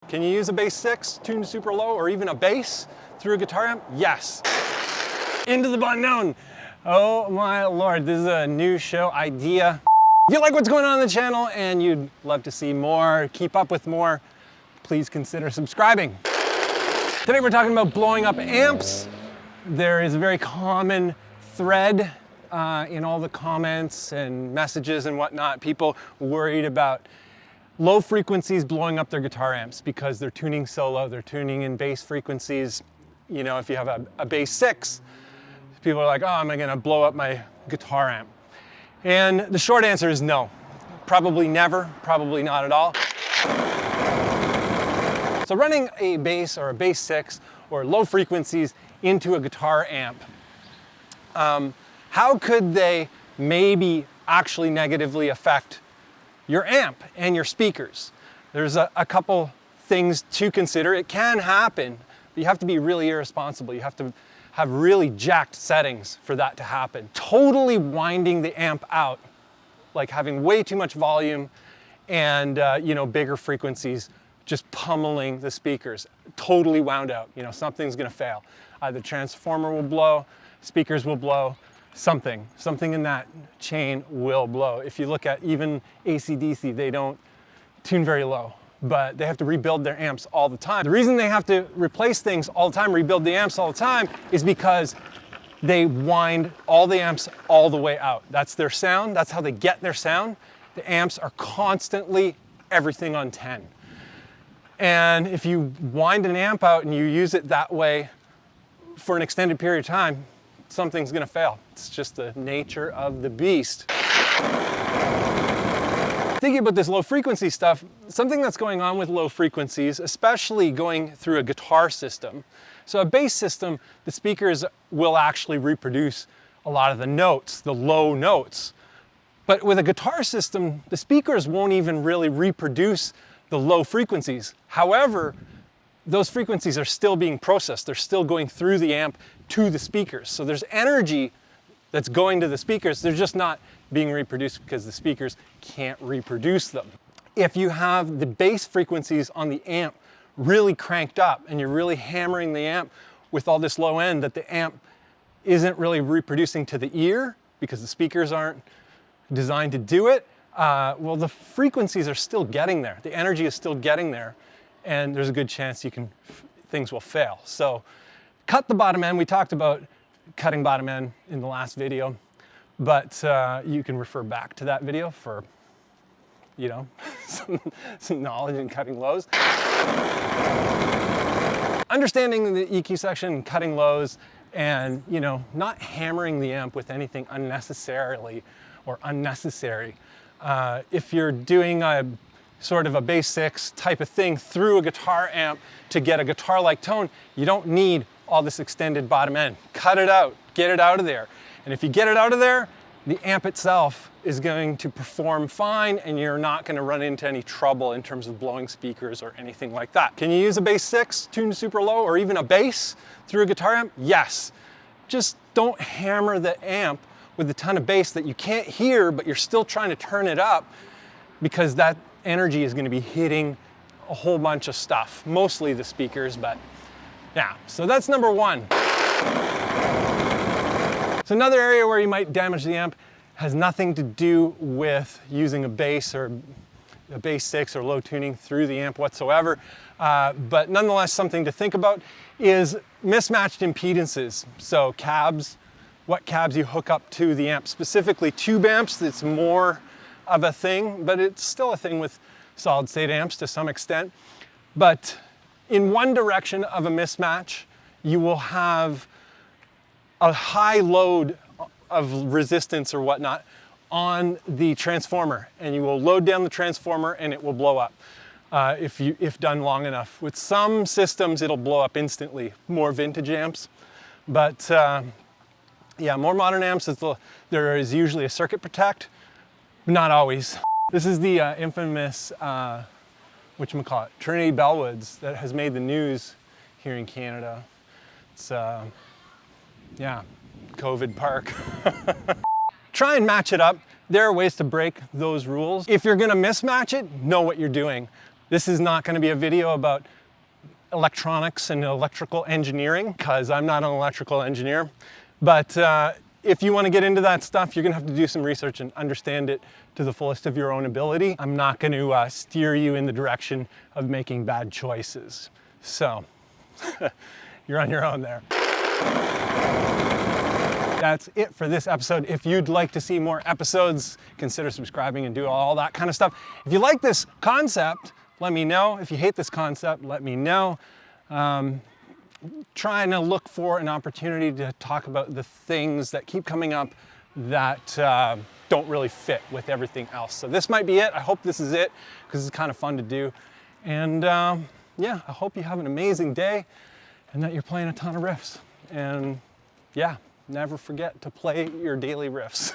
Can you use a bass 6 tuned super low or even a bass through a guitar amp? Yes. Into the unknown. Oh my Lord, this is a new show idea. If you like what's going on the channel and you'd love to see more, keep up with more, please consider subscribing. Today we're talking about blowing up amps. There is a very common thread in all the comments and messages and whatnot. People worried about low frequencies blowing up their guitar amps because they're tuning so low. They're tuning in bass frequencies. You know, if you have a bass 6, people are like, oh, am I gonna blow up my guitar amp? And the short answer is no. Probably never, probably not at all. So running a bass or a bass 6 or low frequencies into a guitar amp, how could they maybe actually negatively affect your amp and your speakers? There's a couple things to consider. It can happen, but you have to be really irresponsible. You have to have really jacked settings for that to happen. Totally winding the amp out, like having way too much volume and bigger frequencies, just pummeling the speakers, totally wound out. You know, something's gonna fail. Either transformer will blow, speakers will blow, something in that chain will blow. If you look at even AC/DC, they don't tune very low, but they have to rebuild their amps all the time. The reason they have to replace things all the time, rebuild the amps all the time, is because they wind all the amps all the way out. That's their sound, that's how they get their sound. The amps are constantly everything on 10. And if you wind an amp out and you use it that way for an extended period of time, something's gonna fail. It's just the nature of the beast. Thinking about this low frequency stuff, something that's going on with low frequencies, especially going through a guitar system. So a bass system, the speakers will actually reproduce a lot of the notes, the low notes. But with a guitar system, the speakers won't even really reproduce the low frequencies. However, those frequencies are still being processed. They're still going through the amp to the speakers. So there's energy that's going to the speakers. They're just not being reproduced because the speakers can't reproduce them. If you have the bass frequencies on the amp really cranked up and you're really hammering the amp with all this low end that the amp isn't really reproducing to the ear because the speakers aren't designed to do it, well, the frequencies are still getting there. The energy is still getting there, and there's a good chance things will fail. So cut the bottom end. We talked about cutting bottom end in the last video, but you can refer back to that video for, some knowledge in cutting lows. Understanding the EQ section, cutting lows, and not hammering the amp with anything unnecessarily or unnecessary. If you're doing a sort of a bass 6 type of thing through a guitar amp to get a guitar-like tone, you don't need all this extended bottom end. Cut it out, get it out of there. And if you get it out of there, the amp itself is going to perform fine and you're not gonna run into any trouble in terms of blowing speakers or anything like that. Can you use a bass 6 tuned super low or even a bass through a guitar amp? Yes. Just don't hammer the amp with a ton of bass that you can't hear, but you're still trying to turn it up, because that energy is gonna be hitting a whole bunch of stuff, mostly the speakers, but yeah, so that's number one. So another area where you might damage the amp has nothing to do with using a bass or a bass 6 or low tuning through the amp whatsoever, but nonetheless something to think about is mismatched impedances. So cabs, what cabs you hook up to the amp, specifically tube amps. It's more of a thing, but it's still a thing with solid state amps to some extent. But in one direction of a mismatch, you will have a high load of resistance or whatnot on the transformer, and you will load down the transformer and it will blow up if done long enough. With some systems, it'll blow up instantly, more vintage amps, but yeah, more modern amps, there is usually a circuit protect, but not always. This is the infamous, whatchamacallit, Trinity Bellwoods that has made the news here in Canada. It's, yeah, COVID park. Try and match it up. There are ways to break those rules. If you're gonna mismatch it, know what you're doing. This is not going to be a video about electronics and electrical engineering, because I'm not an electrical engineer. But if you want to get into that stuff, you're going to have to do some research and understand it to the fullest of your own ability. I'm not going to steer you in the direction of making bad choices. So you're on your own there. That's it for this episode. If you'd like to see more episodes, consider subscribing and do all that kind of stuff. If you like this concept, let me know. If you hate this concept, let me know. Trying to look for an opportunity to talk about the things that keep coming up that don't really fit with everything else. So this might be it. I hope this is it, because it's kind of fun to do. And yeah, I hope you have an amazing day and that you're playing a ton of riffs. And yeah, never forget to play your daily riffs.